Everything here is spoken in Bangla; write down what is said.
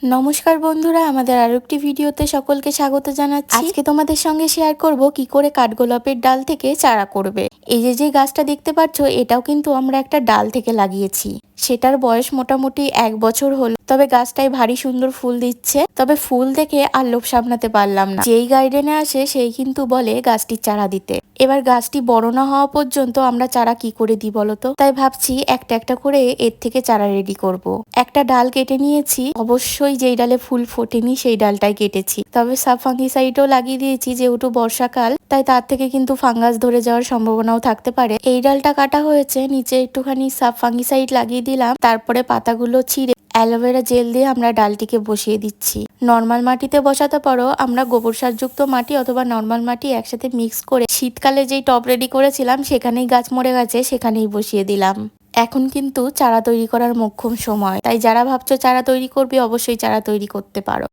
নমস্কার বন্ধুরা, আমাদের আরো একটি ভিডিওতে সকলকে স্বাগত জানাচ্ছি। আজকে তোমাদের সঙ্গে শেয়ার করব কি করে কাঠগোলাপের ডাল থেকে চারা করবে। এই যে গাছটা দেখতে পাচ্ছ, এটাও কিন্তু আমরা একটা ডাল থেকে লাগিয়েছি। সেটার বয়স মোটামুটি 1 বছর হলো, তবে গাছটায় ভারী সুন্দর ফুল দিচ্ছে। তবে ফুল দেখে আর লোভ সামলাতে পারলাম না। যেই গার্ডেনে আসে সেই কিন্তু বলে গাছটির চারা দিতে। এবার গাছটি বড় না হওয়া পর্যন্ত আমরা চারা কি করে দিই বলতো? তাই ভাবছি একটা একটা করে এর থেকে চারা রেডি করব। একটা ডাল কেটে নিয়েছি, অবশ্যই যেই ডালে ফুল ফোটেনি সেই ডালটাই কেটেছি। তবে সাব ফাঙ্গিসাইডও লাগিয়ে দিয়েছি, যেহেতু বর্ষাকাল তাই তার থেকে কিন্তু ফাঙ্গাস ধরে যাওয়ার সম্ভাবনাও থাকতে পারে। এই ডালটা কাটা হয়েছে, নিচে একটুখানি সাব ফাঙ্গিসাইড লাগিয়ে দিলাম, তারপরে পাতাগুলো ছিঁড়ে অ্যালোভেরা জেল দিয়ে আমরা ডালটিকে বসিয়ে দিচ্ছি। নর্মাল মাটিতে বসাতে পারো, আমরা গোবর সারযুক্ত মাটি অথবা নর্মাল মাটি একসাথে মিক্স করে শীতকালে যেই টব রেডি করেছিলাম সেখানেই গাছ মরে গেছে, সেখানেই বসিয়ে দিলাম। এখন কিন্তু চারা তৈরি করার মোক্ষম সময়, তাই যারা ভাবছো চারা তৈরি করবে অবশ্যই চারা তৈরি করতে পারো।